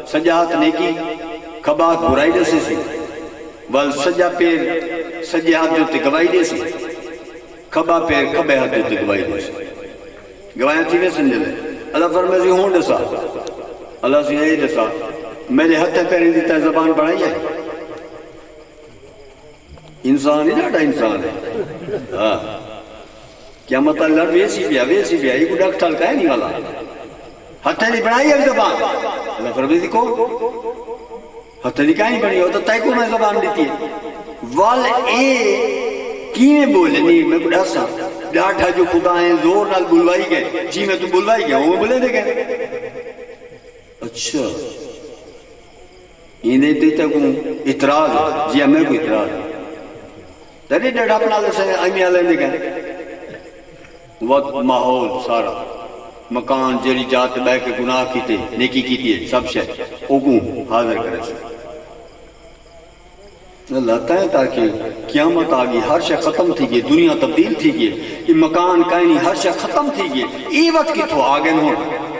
سجا ہاتھ نیکی کھبا ہاتھ برائی دسی سی ول سجا پیر سجے ہاتھ جو تے گواہی دے سی کھبا پیر کھبے ہاتھ جو تے گواہی دے سی گواہیاں تھی میں سمجھے لے اللہ فرمائے سی ہوں دسا اللہ سی یہی دسا میرے ہتھے پیریں دیتا ہے زبان بڑھائی ہے انسان ہی ڈاٹا انسان ہے ہاں کیا مطلب لڑ ویسی بھی ہے یہ کو ڈاک ٹھلکا ہے نہیں والا ہتھے نہیں بڑھائی ہے زبان اللہ فرمائے سی کو ہتھے نہیں کہیں بڑھی ہو تو تے کو میں زبان دیتی ہے وال اے کینے بولے نہیں میں کو ڈاسا ڈاٹا جو خدا ہیں زور نال بلوائی گئے جی میں تو بلوائی گیا وہ بلے دے گئے اچھا انہیں دیتا کو اعتراض ہے جی ہمیں کو اعتراض ہے تیرے ڈاٹا اپنا لسے آئیمی آلے دے گئے وقت ماحول سارا مکان جیری جات بے کے گناہ کیتے نیکی کیتے سب شے اوگوں حاضر کرے سے اللہ تعالیٰ تاکہ قیامت آگئی ہر شے ختم تھی گئی دنیا تبدیل تھی گئی یہ مکان کائنی ہر شے ختم تھی گئی یہ وقت کی تو آگئے ہوں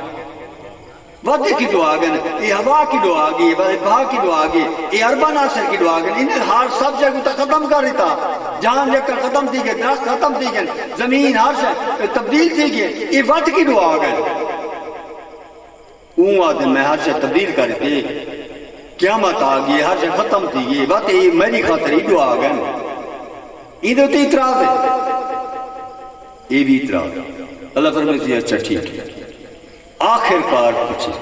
وقت کی دعا آگئے یہ ہوا کی دعا آگئی یہ بھا کی دعا آگئی یہ اربا ناصر کی دعا آگئی انہیں ہر سب جگہ تا ختم کر رہتا جان جگ کر ختم تھی گئی درخت ختم تھی گئی زمین ہر شے تبدیل تھی گئی یہ وقت کی دعا آگئے اون آدھے میں ہر شے تبدیل کر رہتے قیامت آگئی ہر شے ختم تھی گئی وقت یہ میری خاطر ہی دعا آگئے یہ تو اعتراض ہے یہ بھی اعتراض ہے اللہ فرمائے سے اچھا ٹھیک ہے آخر کار پچھے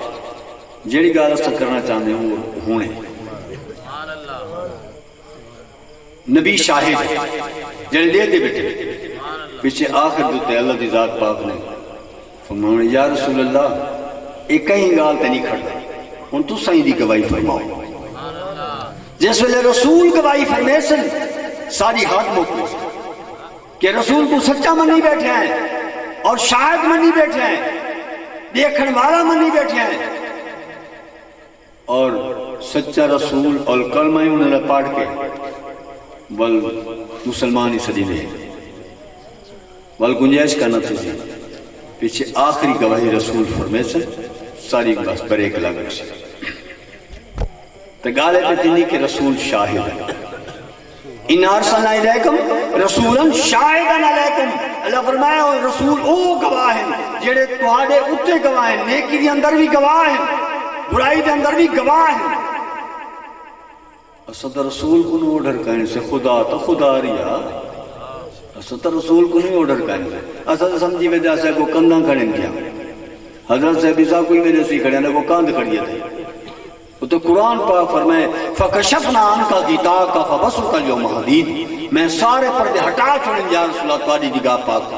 جیڑی گال اسا کرنا چاہنے ہوں ہونے نبی شاہد جیڑے دے دے بیٹھے پیچھے آخر دوتے اللہ دی ذات پاک نے فرماؤں یا رسول اللہ ایک کہیں گال تے نہیں کھڑا ان تو سائیں دی گواہی فرماؤ جس وجہ رسول گواہی فرمائے سن ساری ہاتھ موقع کہ رسول کو سچا منی بیٹھے ہیں اور شاہد منی بیٹھے ہیں دیکھن والا منی بیٹھے ہیں اور سچا رسول اور کلمہ انہوں نے پاڑھ کے بل مسلمانی صدی میں بل گنجائش کرنا تھی پیچھے آخری گواہی رسول فرمے سے ساری بس بریک لگ سے تو گالے پہ تھی کہ رسول شاہد ہے ان ارسلنا الیکم رسولا شاہدا علیکم اللہ فرمایا اور رسول او گواہ ہیں جڑے تواڈے اوتے گواہ ہیں نیکی دے اندر بھی گواہ ہیں برائی دے اندر بھی گواہ ہیں اسد رسول کو نو آرڈر کرنے سے خدا تو خدا ریا اسد رسول کو نہیں آرڈر کرنے سے اسد سمجھی وجہ سے کو کنداں کھڑیں کیا حضرت صاحب صاحب کوئی میرے سی کھڑے ہیں وہ کاند کھڑیے تھے وہ تو قرآن پاک فرمائے فَكَشَفْنَا عَنْكَ غِطَاءَكَ فَبَصُرُكَ الْيَوْمَ حَدِيدٌ میں سارے پردے ہٹا چھوڑیں یا رسول اللہ تواڈی نگاہ پاک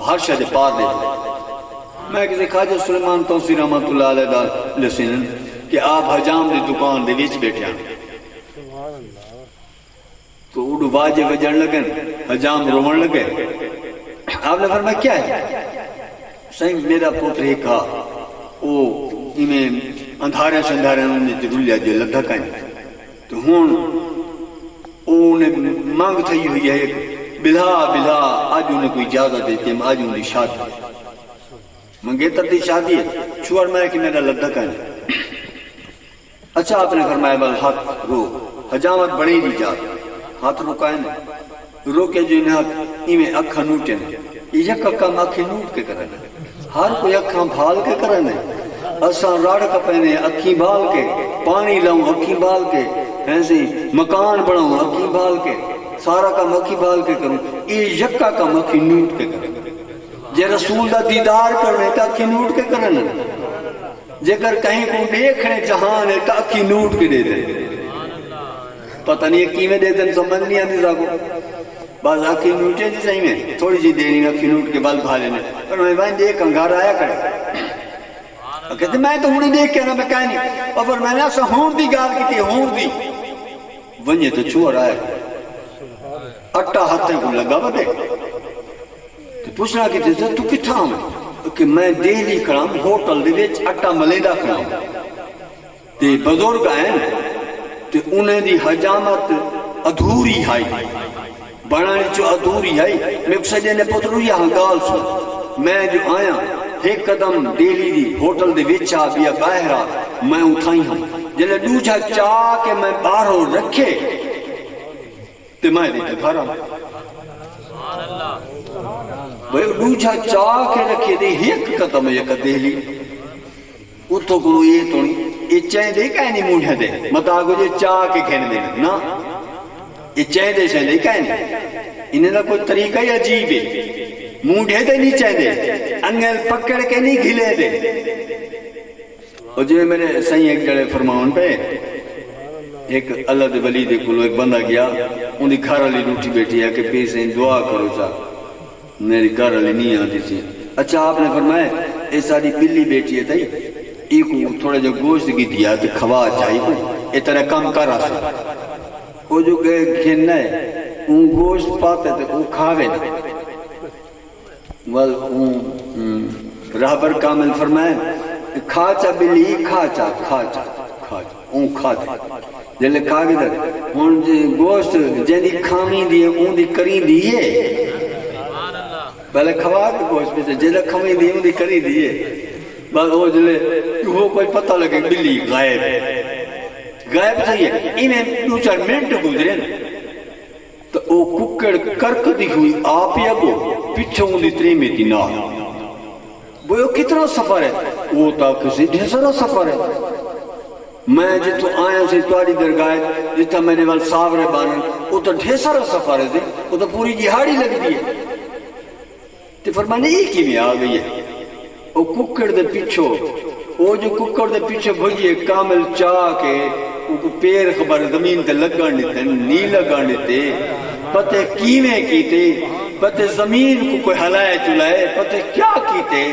ہر شے دے پار دے میں کسی خواجہ سلیمان توسی رحمۃ اللہ علیہ دا لسن کہ آپ حجام دی دکان دے وچ بیٹھے ہیں تو اڑو واجے وجن لگن حجام رومن لگے آپ نے فرمایا کیا ہے صحیح میرا پوتر ہی کہا او ایمیں اندھارے شندھارے انہیں تے رولیا جو لدھا کہیں تو ہون انہیں مانگ تھی ہوئی ہے بلا آج انہیں کوئی اجازت دیتے ہیں آج انہیں شادی منگے تردی شادی ہے چھوڑ میں کہ میرا لدھا کہیں اچھا آپ نے فرمایا بل ہاتھ رو حجامت بڑی دی جات ہاتھ رکائیں روکے جو انہیں ہاتھ ایمیں اکھا نوٹے یک اکھا اکھی نوٹ کے کرنے ہر کوئی اکھا بھال کے کرنے اساں راڑ کپینے اکھی بال کے پانی لاؤں اکھی بال کے ایسے مکان بڑھاؤں اکھی بال کے سارا کام اکھی بال کے کروں یہ یکا کام اکھی نوٹ کے کریں جے رسول دا دیدار کرنے تا اکھی نوٹ کے کرنے جے کر کہیں کو دیکھنے جہان ہے تا اکھی نوٹ کے دے دیں پتہ نہیں کی میں دے دیں سمجھ نہیں آتی کو بعض اکھی نوٹے جی صحیح میں تھوڑی جی دینی اکھی نوٹ کے بال بھا لینے پر میں بھائی دیکھ انگار آیا کرے کہتے میں تو ہونی دیکھ کے نا میں کہیں نہیں اور پھر میں نے ایسا ہون دی گال کی تھی ہون دی ونجے تو چور آیا اٹھا ہاتھیں کو لگا بتے تو پوچھنا کہ تو کتھا ہوں کہ میں دہلی کھڑام ہوٹل دے وچ اٹھا ملیدہ کھڑام تے بزرگ آئیں تے انہیں دی حجامت ادھوری ہائی بڑھانے جو ادھوری ہائی میں سجے نے پترو یہاں گال سن میں جو آیا ایک قدم دہلی دی ہوٹل دے وچا بیا باہرہ میں اتھائی ہوں جلے دوجھا چاہ کے میں باہروں رکھے تے میں دیتے گھر ہوں بھئی دوجھا چاہ کے رکھے دے ایک قدم یک دہلی اتھو کو یہ تو نہیں یہ چین دے کہیں نہیں مونڈھے دے مطا کو یہ چاہ کے کھین دے نا یہ چین دے چین دے کہیں نہیں انہیں دا کوئی طریقہ ہی عجیب ہے مونڈھے دے نہیں چین دے انگل پکڑ کے نہیں گھلے دے اور جو میرے صحیح ایک جڑے فرماؤن پہ ایک اللہ دے ولی دے کلو ایک بندہ گیا ان دی گھر علی روٹی بیٹھی ہے کہ پیسے دعا کرو چاہ میری گھر علی نہیں آتی تھی اچھا آپ نے فرمایا اے ساری بلی بیٹھی ہے تھی ایک تھوڑا جو گوشت کی دیا تو کھوا چاہی کو اے طرح کام کر رہا سا وہ جو کھیلنا ہے ان گوشت پاتے تھے وہ کھاوے نا رہبر کامل فرمایا کھاچا بلی کھاچا کھاچا کھاچا اون کھا دے جلے کھا گئے در ان گوشت جن دی کھامی دیئے ان دی کری دیئے پہلے کھوا کے گوشت پہ جلے کھامی دیئے ان دی کری دیئے بس وہ جلے وہ کوئی پتہ لگے بلی غائب غائب صحیح ہے انہیں دو چار منٹ گزرے تو وہ ککڑ کرک دی ہوئی آپ یا گو پچھوں ان دی تری میں دی نا وہ کتنا سفر ہے وہ تا کسی ڈھیسرا سفر ہے میں جتو آیا سے تواری درگاہ جتا میں نے وال ساورے بانن وہ تو ڈھیسرا سفر ہے وہ تو پوری جہاڑی لگ دی ہے تو فرمانے ایک ہی میں آ گئی ہے وہ ککڑ دے پیچھو وہ جو ککڑ دے پیچھے بھجیے کامل چاہ کے وہ پیر خبر زمین تے لگانے تے نہیں لگانے تے پتے کیویں کیتے پتے زمین کو کوئی ہلائے چلائے پتے کیا کیتے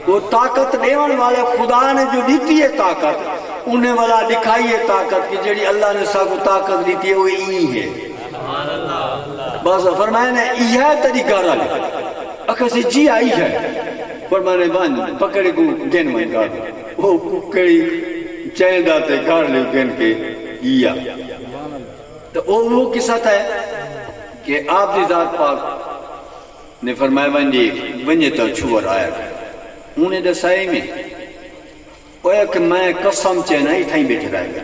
وہ طاقت دیون والے خدا نے جو دیتی ہے طاقت انہیں والا دکھائی ہے طاقت کہ جڑی اللہ نے سا کو طاقت دیتی ہے وہ ای ہے بس فرمائے نے یہ طریقہ رہا لے اکھا سے جی آئی ہے فرمانے بان پکڑے کو گن میں گا وہ ککڑی چین داتے گھر لے گن کے گیا تو وہ قصہ تھا کہ آپ دی ذات پاک نے فرمایا ونجے تو چھوڑ آیا انہیں دسائی میں وہ کہ میں قسم چینا ہی تھائیں بیٹھے رہے گا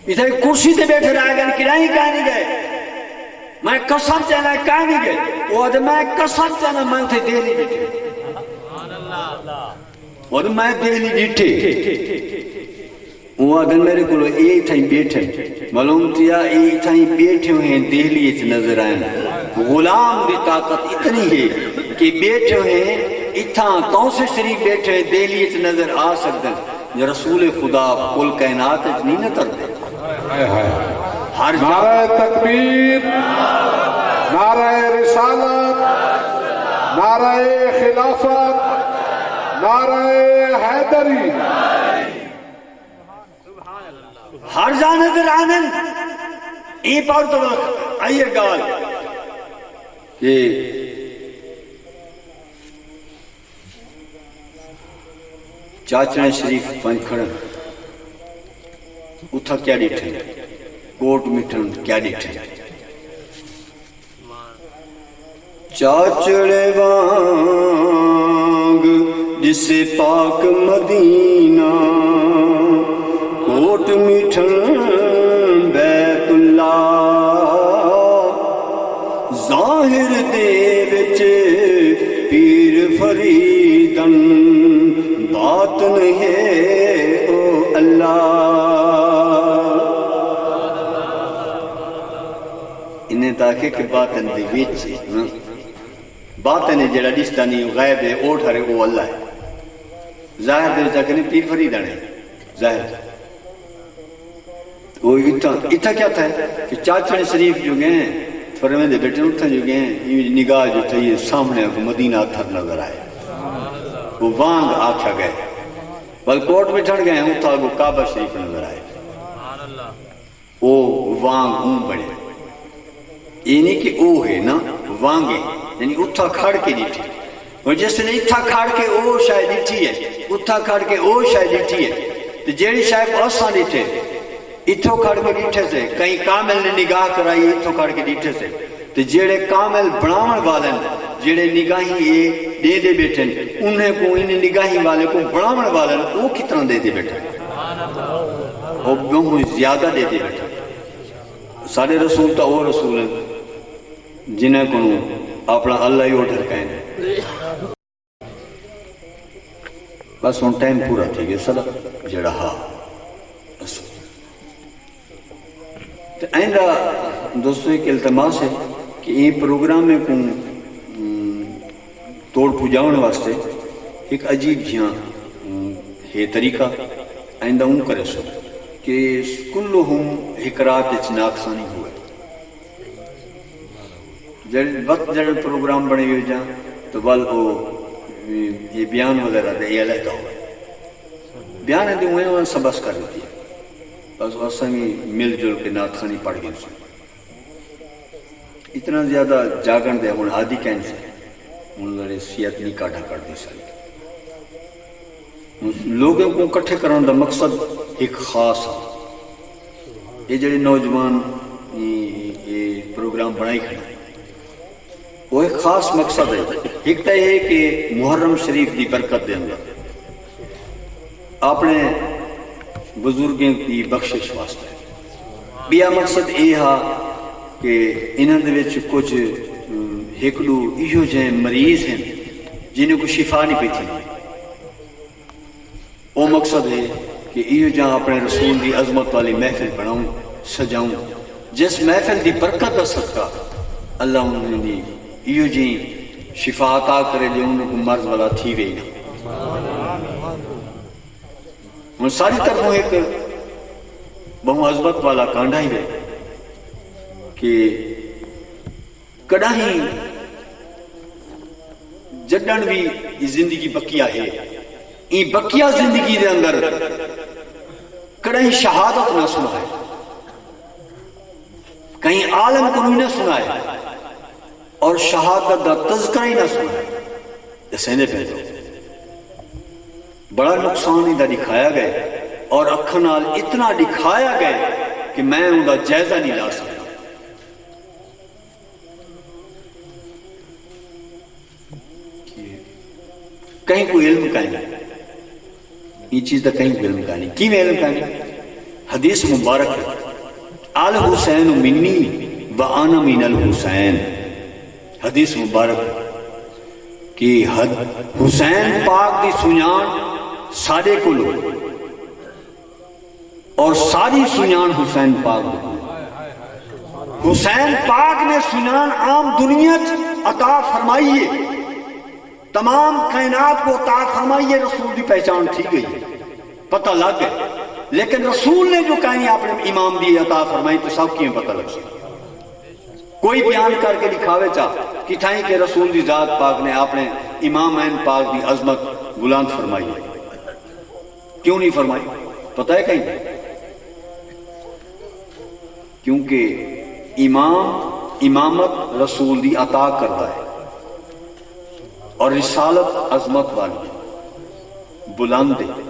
اتھائی کرسی تے بیٹھے رہے گا کرائی کہاں نہیں گئے میں قسم چینا کہاں نہیں گئے وہ آدھے میں قسم چینا میں تھے دہلی بیٹھے وہ آدھے میں دہلی بیٹھے وہ آدھے میرے کو اے تھائیں بیٹھے معلوم تیا اے تھائیں بیٹھے ہوئے دہلی اچھ نظر آئیں غلام دی طاقت اتنی ہے کہ بیٹھے ہوئے اتھاں تو سے شریف بیٹھے ہوئے دہلی اچھ نظر آ سکتے ہیں رسول خدا کل کائنات اچھ نہیں نتر دے نعرہ تکبیر نعرہ رسالت نعرہ خلافت نعرہ حیدری ہر جانے در آنن این پاور تو آئیے گال کہ چاچنے شریف پنج کھڑن اتھا کیا ڈیٹھیں کوٹ مٹھن کیا ڈیٹھیں چاچڑے وانگ جسے پاک مدینہ کوٹ مٹھن بیت اللہ ظاہر دے وچ پیر فریدن باطن ہے او اللہ انہیں تاکہ کہ باطن دے وچ باطن ہے جڑا دستا نہیں غیب ہے اوٹھ ہے وہ اللہ ہے ظاہر دے تاکہ نہیں پیر فریدن ہے ظاہر وہ اتھا کیا تھا کہ چاچڑے شریف جو گئے فرمے دے بیٹے اتھا جو گئے نگاہ جو چاہیے سامنے کو مدینہ اتھر نظر آئے وہ وانگ آکھا گئے بلکوٹ میں ٹھڑ گئے اتھا وہ کعبہ شریف نظر آئے وہ وانگ ہوں بڑے یہ نہیں کہ او ہے نا وانگے یعنی اتھا کھڑ کے دیٹھی اور جس نے اتھا کھڑ کے او شاید دیٹھی ہے اتھا کھڑ کے او شاید دیٹھی ہے تو جیڑی شاید کو اساں دیٹھے اتھو کھڑ کے دیٹھے سے کہیں کامل نے نگاہ کرائی اتھو کھڑ کے دیٹھے سے تو جیڑے کامل بناون والن جیڑے نگاہیں یہ دے دے بیٹھے انہیں کو انہیں نگاہی والے کو بڑھاونے والے وہ کتنا دے دے بیٹھے وہ بہت زیادہ دے دے بیٹھے سارے رسول تا وہ رسول ہیں جنہیں کو اپنا اللہ ہی اٹھر کہیں بس ان ٹائم پورا تھی گیا صدق جڑا ہاں تو آئندہ دوستو ایک التماس ہے کہ یہ پروگرام میں کو توڑ پجاؤنے واسطے ایک عجیب جہاں ہے طریقہ آئندہ ہوں کرے سو کہ کلہم حکرات اچناک ثانی ہوئے وقت جڑ پروگرام بنے ہوئے جہاں تو بل وہ یہ بیان وغیرہ دے یہ علیحدہ ہوئے بیان ہے دے ہوئے وہاں سبس کر دیتی ہے بس اسامی مل جل کے نات خانی پڑھ گئے سے اتنا زیادہ جاگن دے ہون عادی کہن سے ان لڑے سیت نہیں کاٹھا کر دی ساری لوگوں کو کٹھے کرنے دا مقصد ایک خاص ہے یہ جڑے نوجوان یہ پروگرام بنائی کھڑا وہ ایک خاص مقصد ہے ایک تو یہ کہ محرم شریف دی برکت دے اندر اپنے بزرگیں کی بخشش واسطے بیا مقصد یہ ہے کہ انہوں دے وچ کچھ ہکڑو ایہو جہے مریض ہیں جنہیں کو شفا نہیں پی تھی وہ مقصد ہے کہ ایہو جہاں اپنے رسول دی عظمت والی محفل بناؤں سجاؤں جس محفل دی برکت دا صدقہ اللہ انہوں نے ایہو جی شفا عطا کرے جو انہوں کو مرض والا تھی وئی نہ ان ساری طرفوں ایک بہو عظمت والا کانڈا ہی ہے کہ کڑا ہی جڈن بھی زندگی بکیا ہے این بکیا زندگی دے اندر کڑا ہی شہادت نہ سنا ہے کہیں عالم کو نہیں نہ سنا ہے اور شہادت دا تذکرہ ہی نہ سنا ہے جیسے نے پہلو بڑا نقصان ہی دا دکھایا گئے اور اکھنال اتنا دکھایا گئے کہ میں ان دا جائزہ نہیں لا سکتا کہیں کوئی علم کا نہیں یہ چیز دا کہیں کوئی علم کا نہیں کی میں علم کا نہیں حدیث مبارک ہے الحسین منی وانا من الحسین حدیث مبارک ہے کہ حسین پاک دی سنیان سارے کو لو اور ساری سنیان حسین پاک دی حسین پاک نے سنیان عام دنیا عطا فرمائیے تمام کائنات کو عطا فرمائیے رسول دی پہچان تھی گئی پتہ لگ گئے لیکن رسول نے جو کہیں آپ نے امام دی عطا فرمائی تو سب کیوں پتہ لگ سکتا کوئی بیان کر کے دکھاوے چاہ کہ تھائیں کہ رسول دی ذات پاک نے آپ نے امام عین پاک دی عظمت بلند فرمائی کیوں نہیں فرمائی پتہ ہے کہیں کیونکہ امامت رسول دی عطا کرتا ہے اور رسالت عظمت والی بلند ہے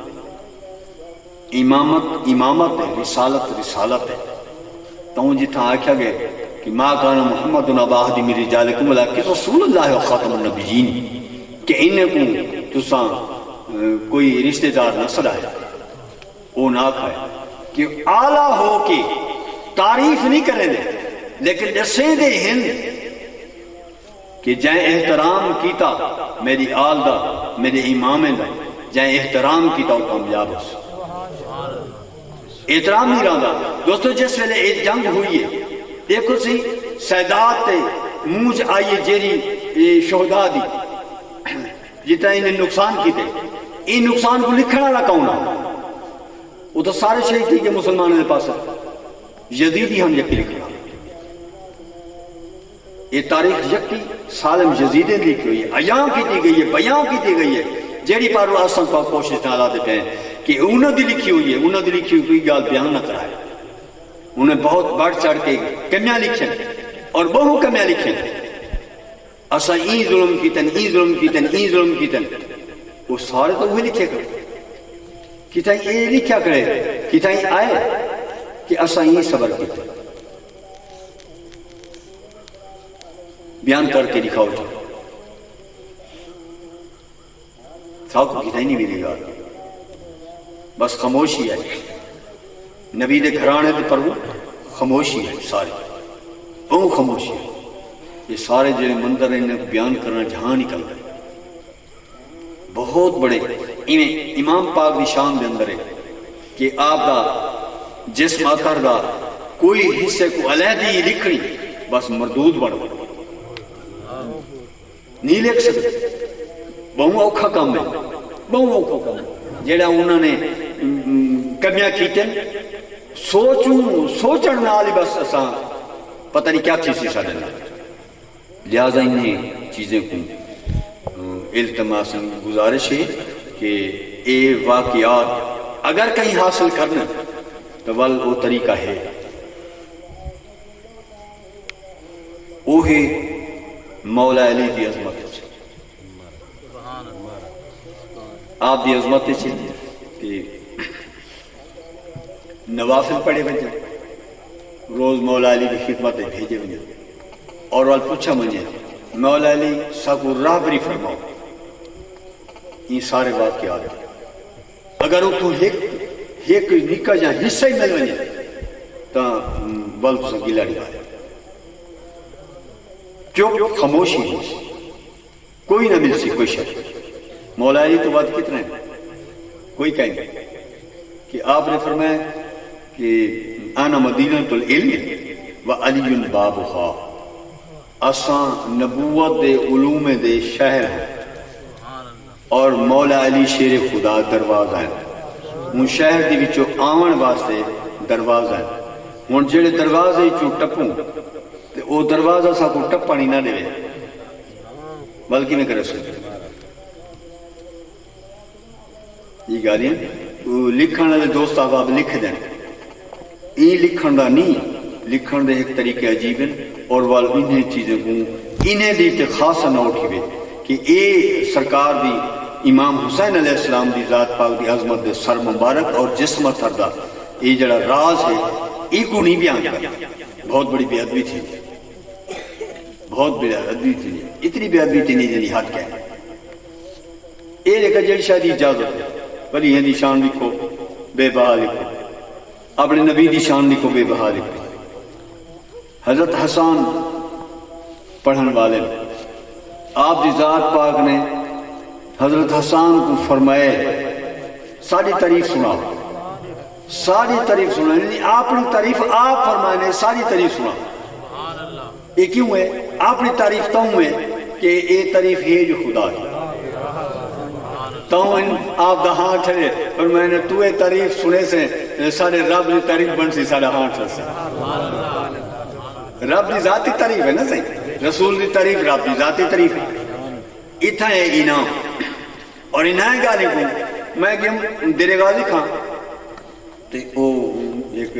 امامت ہے رسالت ہے تو جتھا آکھا گئے کہ ما کان محمد ابا احد من رجالکم ولکن رسول اللہ و خاتم النبیین کہ انہیں کو تساں کوئی رشتہ دار نہ سڑایا وہ نہ کھائے کہ اعلیٰ ہو کے تعریف نہیں کریں دے لیکن دسیں دے ہن کہ جائیں احترام کیتا میری آل دا میرے امام دا جائیں احترام کیتا وہ کامیاب ہو احترام نہیں رہا دوستو جس ویلے ایک جنگ ہوئی ہے دیکھو سی سیدات تے موج آئیے جیری شہداء دی جتنا انہیں نقصان کی تے این نقصان کو لکھنا نہ کہونا وہ تو سارے شہید تھی کہ مسلمانوں نے پاس یزیدی ہم یکی لکھنا یہ تاریخ یکی سالم یزیدیں لکھی ہوئی ہے ایام کی دی گئی ہے بیان کی دی گئی ہے جیڑی پارو آسان کو کوشش نہ لا دیتے ہیں کہ انہوں دی لکھی ہوئی ہے انہوں دی لکھی ہوئی کوئی گال بیان نہ کرائے انہیں بہت بڑھ چڑھ کے کمیاں لکھیں اور بہو کمیاں لکھیں اسا این ظلم کیتن این ظلم کیتن این ظلم کیتن وہ سارے تو وہی لکھے کرے کتائیں یہ لکھا کرے کتائیں آئے کہ اسا این صبر کیتن بیان کر کے دکھاؤ جائے ساکو کتائی نہیں ملی گا بس خاموشی ہے نبی دے گھرانے دے پر وہ خاموشی ہے ساری بہت خاموشی ہے یہ سارے جو منظر انہیں بیان کرنا جہاں نکل رہے بہت بڑے امام پاک دی شان دے اندر ہے کہ آپ دا جسم آکر دا کوئی حصے کو علیحدی لکھنی بس مردود بڑھ نہیں لکھ سکتے بہت اوکھا کام ہے بہت اوکھا کام ہے جیڑا انہوں نے کمیاں کیتے سوچن نال بس اساں پتہ نہیں کیا چیز ساڈے نال لہذا انہیں چیزیں کو التماس گزارش ہے کہ اے واقعات اگر کہیں حاصل کرنا تو وہ طریقہ ہے وہ ہے مولا علی دی عظمت آپ دی عظمت سے کہ نوافل پڑھے بجے روز مولا علی کی خدمت بھیجے بجے اور وال پوچھا مجھے مولا علی ساکو رابری فرماؤ یہ سارے واقعات اگر وہ تو ایک نکا جہاں حصہ ہی مل بجے تو بلد سے گلہ نہیں آئے جو خاموشی ہے کوئی نہ مل سی کوئی شک مولا علی تو بات کتنے ہیں کوئی کہیں گے کہ آپ نے فرمایا کہ انا مدینۃ العلم و علی بابھا اساں نبوت دے علوم دے شہر ہیں اور مولا علی شیر خدا دروازہ ہے ان شہر دی وچوں آون واسطے دروازہ ہے ہن جڑے دروازے چوں ٹپوں تے او دروازہ سا کو ٹپا نہیں نہ دے بلکہ میں کرے سکتے یہ گالیاں لکھن والے دوست احباب لکھ دیں یہ لکھن دا نہیں لکھن دے ایک طریقے عجیب ہیں اور وال انہیں چیزیں کو انہیں دی تے خاصا نہ اٹھی ہوئے کہ اے سرکار دی امام حسین علیہ السلام دی ذات پاک دی عظمت دے سر مبارک اور جسم تھردہ یہ جڑا راز ہے یہ کو نہیں بیان کر بہت بڑی بے ادبی تھی بہت بڑی ادبی تھی اتنی بے ادبی تھی نہیں جنی حد کہہ اے لکھا جڑی شاید اجازت ہے ولی یہ دی شان لکھو بے بہا لکھو اپنے نبی دی شان لکھو بے بہا لکھو حضرت حسان پڑھن والے آپ دی ذات پاک نے حضرت حسان کو فرمائے ساری تعریف سناؤ ساری تعریف سناؤ یعنی اپنی تعریف آپ فرمائے ساری تعریف سناؤ یہ کیوں ہے اپنی تعریف تو ہے کہ یہ تعریف ہے جو خدا ہے تو آپ دا ہاں ٹھرے اور میں نے تو تعریف سنے سے سارے رب دی تعریف بن سی سارا ہاں ٹھر سے رب دی ذاتی تعریف ہے نا صحیح رسول دی تعریف رب دی ذاتی تعریف ہے اتھا ہے انعام اور انہیں گالی کو میں کہ دیرے غازی کھاں تے او ایک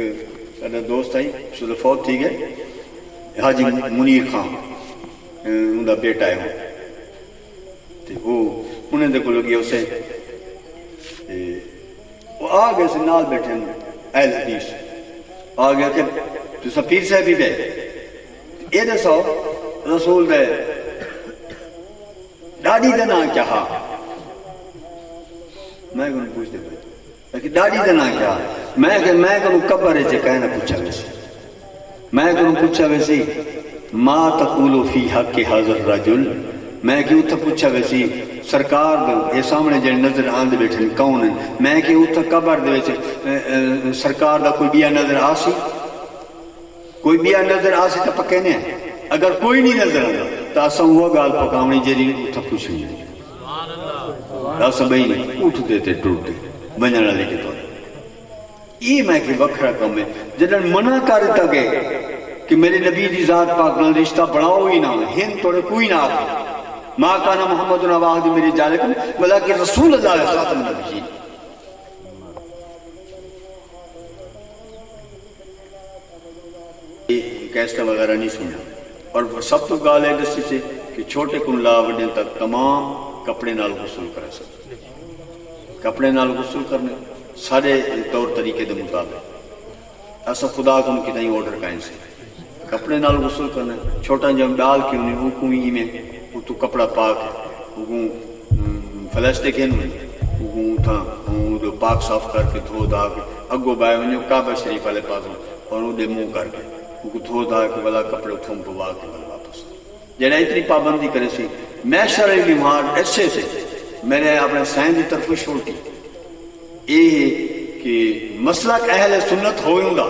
سارا دوست آئی سو فوت تھی گئے حاجی منیر خان ان دا بیٹا ہے تے او انہیں دیکھو لوگی اسے وہ آگے سے نال بیٹھے ہیں اہل حدیث آگے کہ تو سفیر صاحبی دے اے دے سو رسول دے ڈاڈی دے نا کیا ہاں میں کہوں پوچھ دے پہلے لیکن ڈاڈی دے نا کیا میں کہوں قبر ہے جے کہنا پوچھا ویسی میں کہوں پوچھا ویسی ما تقولو فی حق حضر رجل میں کہ اتھا پوچھا ویسی سرکار دے سامنے جڑے نظر آن دے بیٹھے کون ہیں میں کہ اتھا قبر دے بیٹھے سرکار دا کوئی بیا نظر آسی کوئی بیا نظر آسی تا پکینے ہیں اگر کوئی نہیں نظر آنا تا اساں ہوا گال پکاونی جری اتھا پوچھنی اساں بھئی نہیں اٹھ دیتے ٹوٹ دے بنجانا لے کے تو یہ میں کہ وکھرا کم ہے جنہاں منع کرتا گئے کہ میرے نبی دی ذات پاک نال رشتہ بڑھاؤ ہی نہ ہند توڑے کوئی نہ آگے ما کانا محمد نواہد میری جالکم بلکہ رسول اللہ علیہ خاتم النبیین کیسٹا وغیرہ نہیں سننا اور سب تو گال ہے دستی سے کہ چھوٹے کن لا وڈے تک تمام کپڑے نال غسل کرے سکتے کپڑے نال غسل کرنے سارے طور طریقے دے مطابق ایسا خدا کو کی نہیں آرڈر کائیں سے کپڑے نال غسل کرنے چھوٹا جب ڈال کے انہیں وہ کوئی میں وہ تو کپڑا پاک ہے وہ فلسطے کے نوں تھا جو پاک صاف کر کے دھو دھا کے اگو بائے ونجو کعبہ شریف والے پاسوں اور وہ دے منہ کر کے وہ دھو دھا کے بلا کپڑے تھوم پوا کے بلا واپس جڑا اتنی پابندی کرے سی میں شرعی بیمار ایسے سے میں نے اپنے سائن کی طرف چھوڑ کی یہ کہ مسلک اہل سنت ہوئیں دا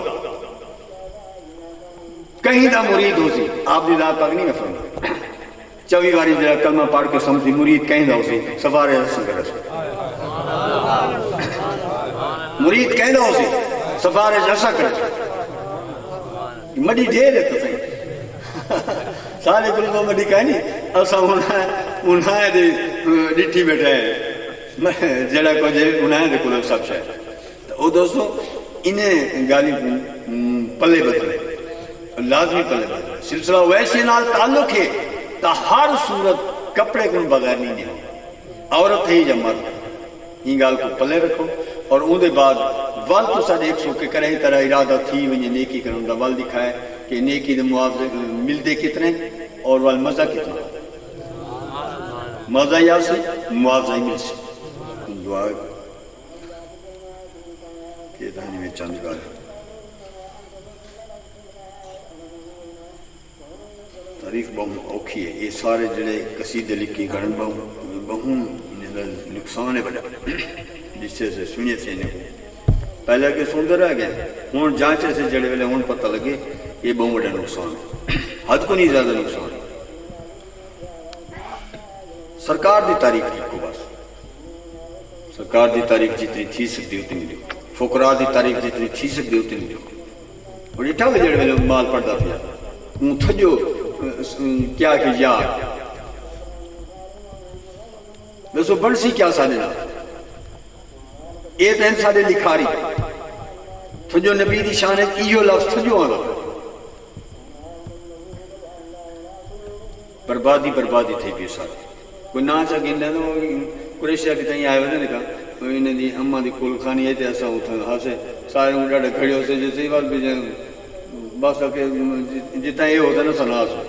کہیں دا مرید ہو سی آپ دی ذات پاک نہیں فرمایا 24 باری جڑا کلمہ پڑھ کے سمجھی مرید کہیں دا ہو سی سفارے حسن کرے سی مرید کہیں دا ہو سی سفارے حسن کرے سی مڈی ڈھیر ہے تو صحیح سارے گلوں مڈی کہیں نہیں اسا انہاں دے ڈٹھی بیٹھا ہے جڑا کو جے انہاں دے کول سب شے او دوستو انہیں گالی پلے بدلے لازمی پلے بدلے سلسلہ ویسے نال تعلق ہے تا ہر صورت کپڑے کو بغیر نہیں دیا عورت ہے یا مرد یہ گال کو پلے رکھو اور ان دے بعد ول تو ساڑھے 100 کے کرے طرح ارادہ تھی ونجے نیکی کرنے دا ول دکھائے کہ نیکی دے معاوضے ملتے کتنے اور ول مزہ کتنا مزہ یا سے معاوضہ ہی مل سے دعا کہ دہنی میں چند گال تعریف بہت اوکھی ہے یہ سارے جڑے قصیدے لکھی گھڑن بہت نقصان ہے بڑا جس سے سنیے سے انہیں پہلے کہ سنتے رہ گئے ہوں جانچے سے جڑے ویلے ہوں پتہ لگے یہ بہت بڑا نقصان ہے حد کو نہیں زیادہ نقصان ہے سرکار دی تعریف کی کو بس سرکار دی تعریف جتنی تھی سکتی اتنی دیکھو فقراء دی تعریف جتنی تھی سکتی اتنی دیکھو اور اٹھا لے جڑے ویلے مال پڑھتا پیا ہوں تھجو کیا کہ یار ویسو بڑسی کیا سانے نا اے تین ساڑے لکھاری تھجو نبی دی شان ہے ایو لفظ تھجو آنا بربادی بربادی تھی بھی ساتھ کوئی نا چا گندہ نو قریشیہ کی تائیں آئے وزن لکھا انہیں دی اممہ دی کول خانی ایتے ایسا ہوتا ہاسے سارے انڈاڑے کھڑے ہو سے جیسے ہی بات بھی جائیں بس کہ جتنا یہ ہوتا ہے نا سناس ہو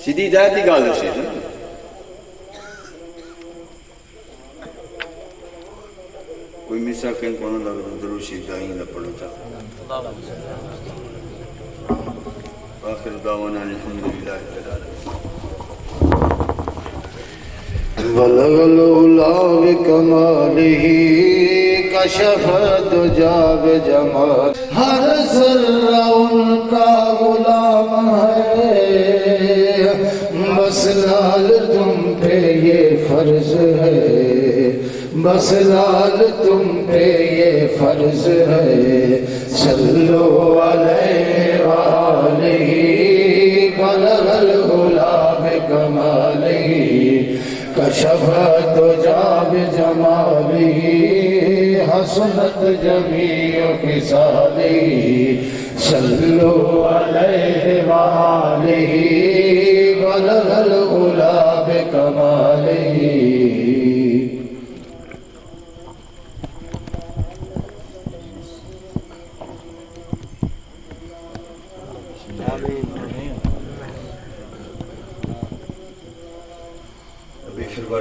سیدھی ہدایت کی گال ہے کوئی مثال کہیں کون لگا درود شریف دائیں نہ پڑھو چاہتا آخر دعوانا الحمدللہ بلغ العلا بکمالہ کشف الدجا بجمال ہر ذرہ ان کا غلام ہے بس لال تم پہ یہ فرض ہے بس لال تم پہ یہ فرض ہے صلو علیہ وآلہ بلغ العلا بکمالہ کشف الدجا بجمالہ حسنت جمیع خصالہ صلو علیہ وآلہ بلغ العلا بکمالہ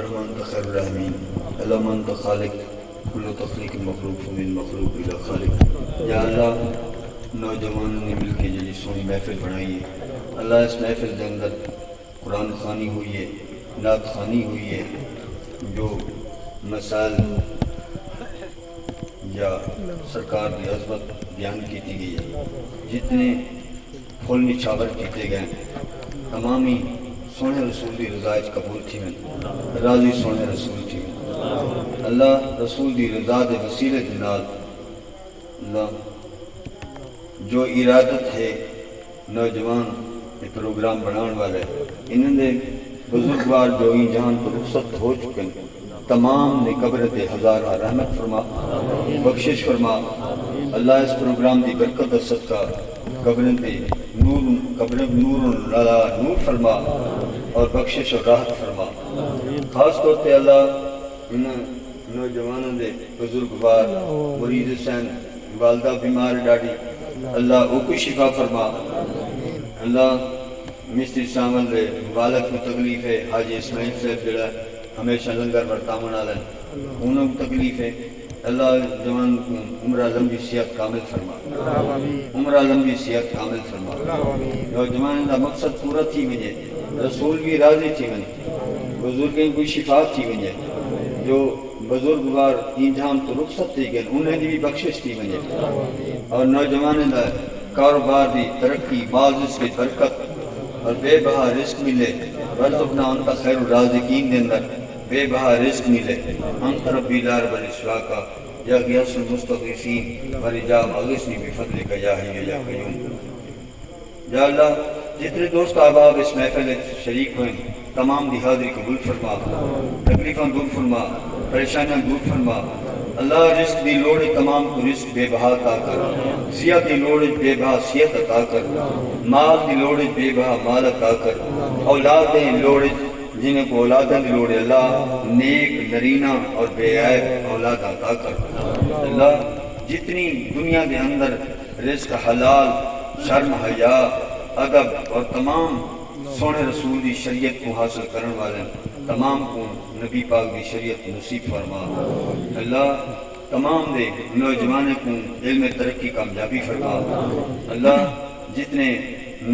من خیر الرحمین اللہ من خالق کل تخلیق مخلوق من مخلوق الى خالق یا اللہ نوجوانوں نے مل کے جی سونی محفل بنائی ہے اللہ اس محفل کے اندر قرآن خوانی ہوئی ہے نعت خوانی ہوئی ہے جو مسائل یا سرکار کی عظمت بیان کی گئی ہے جتنے پھول نچھاور کیتے گئے تمامی سونے رسول دی رضا قبول تھی میں راضی سونے رسول تھی میں اللہ رسول دی رضا دے وسیلے دنال اللہ جو ارادت ہے نوجوان یہ پروگرام بنان والے انہوں نے بزرگوار جو ہی جہان پر رخصت ہو چکے تمام نے قبر دے ہزارہ رحمت فرما بخشش فرما اللہ اس پروگرام دی برکت و صدقہ قبریں پہ نور لالا نور فرما اور بخشش اور راحت فرما خاص طور پہ اللہ ان نوجوانوں دے بزرگوار مرید حسین والدہ بیمار ڈاڑی اللہ او کو شفا فرما اللہ مستری سامل دے والد کو تکلیف ہے، حاجی اسماعیل صاحب جڑا ہمیشہ لنگر برتاون والا ہے انہوں کو تکلیف ہے، اللہ جوان کو عمرہ لمبی صحت کامل فرما، عمرہ لمبی صحت کامل فرما، اور جوان دا مقصد پورا تھی ونجے، رسول بھی راضی تھی ونجے، بزرگیں کوئی شفا تھی ونجے، جو بزرگوار انجام تو رخصت تھی گئے انہیں بھی بخشش تھی ونجے، اور نوجوان دا کاروبار دی ترقی، مال رزق کی برکت اور بے بہا رزق ملے، ورزقنا ان کا خیر الرازقین دے اندر بے بہا رزق ملے، انت ربی لا رب السوا کا یا غیاث المستغیثین ورجام اغثنی بفضلک یا حی یا قیوم۔ یا اللہ جتنے دوست احباب اس محفل شریک ہوئے تمام دی حاضری قبول فرما، تکلیفاں دور فرما، پریشانیاں دور فرما، اللہ رزق دی لوڑ تمام کو رزق بے بہا عطا کر، صحت دی لوڑ بے بہا صحت عطا کر، مال دی لوڑ بے بہا مال عطا کر، اولاد دی لوڑ جنہیں کو اولادیں دی لوڑ اللہ نیک نرینہ اور بے عیب اولاد عطا کر۔ اللہ جتنی دنیا دے اندر رزق حلال، شرم حیا، ادب اور تمام سونے رسول دی شریعت کو حاصل کرن والے تمام کو نبی پاک دی شریعت نصیب فرما۔ اللہ تمام دے نوجوانوں کو علم ترقی کامیابی فرما۔ اللہ جتنے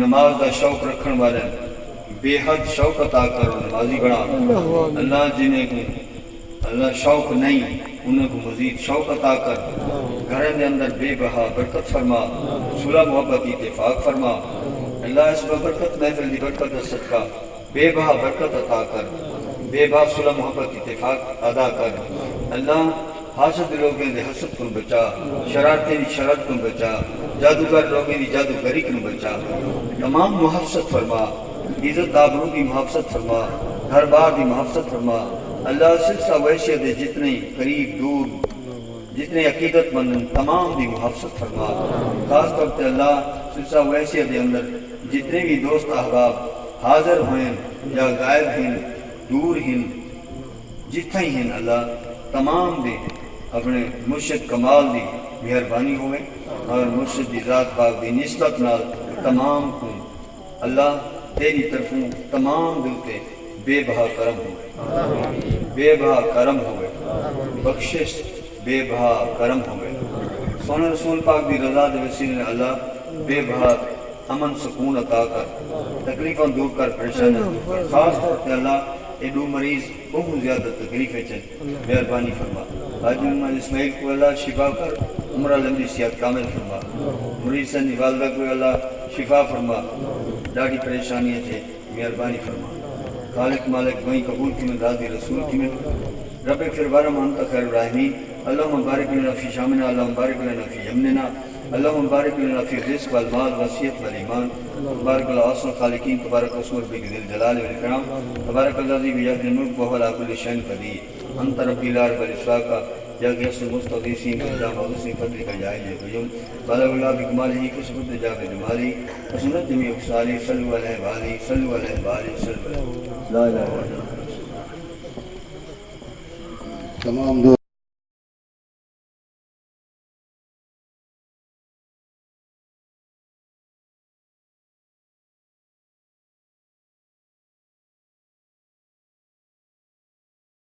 نماز دا شوق رکھن والے بے حد شوق عطا کر نمازی بنا، اللہ جنہیں کو اللہ شوق نہیں انہیں کو مزید شوق عطا کر، گھریں دے اندر بے بہا برکت فرما، صلح محبت اتفاق فرما۔ اللہ اس برکت محفل دی برکت صدقہ بے بہا برکت عطا کر، بے بہا صلح محبت اتفاق ادا کر۔ اللہ حاسد لوگوں دے حسد کو بچا، شرارتیں دی شرارت کو بچا، جادوگر لوگوں دی جادوگری کو بچا، تمام محافظت فرما، عزت آبرو کی محافظت فرما، گھر بار دی محافظت فرما۔ اللہ سلسلہ وحشیت دے جتنے قریب دور جتنے عقیدت مند تمام دی محافظت فرما، خاص طور پہ اللہ سلسلہ وحشیت دے اندر جتنے بھی دوست احباب حاضر ہوئے یا غائب ہیں دور ہیں جتنے ہیں اللہ تمام دے اپنے مرشد کمال دی مہربانی ہوئے اور مرشد دی ذات پاک دی نسبت نال تمام کو اللہ تیری طرفوں تمام دلتے بے بہا کرم ہوئے، بے بہا کرم ہوئے، بخشش بے بہا کرم ہوئے، سونے رسول پاک دی رضا دے وسیلے نے اللہ بے بہا امن سکون عطا کر، تکلیفاں دور کر، پریشانیاں دور کر، خاص طور پہ اللہ یہ دو مریض بہت زیادہ تکلیفیں چل مہربانی فرما۔ حاجی محمد اسماعیل کو اللہ شفا کر، عمرہ لمبی صحت کامل فرما، مریض سے والدہ کو اللہ شفا فرما، ڈاڑی پریشانیاں تھے مہربانی فرما۔ خالق مالک وہیں قبول کی میں راضی رسول کی میں رب پھر بارم انت خیر الراحمین۔ اللہم بارک لنا فی شامنا، اللہم بارک لنا فی یمننا، اللہم بارک لنا فی الرزق والمال والصحت والایمان، تبارک اللہ احسن الخالقین، تبارک اسم ربک ذی الجلال والاکرام، تبارک الذی بیدہ الملک وہو علی کل شیء قدیر، انت ربی لا رب سواک یا غیاث المستغیثین ورجام اغثنی بفضلک یا حی یا قیوم، بلغ اللہ بکمالہ کشفت جاب جمالہ وسنت جمیع خصالہ، صلوا علیہ وآلہ صلوا علیہ وآلہ صلوا علیہ لا الہ الا اللہ۔ تمام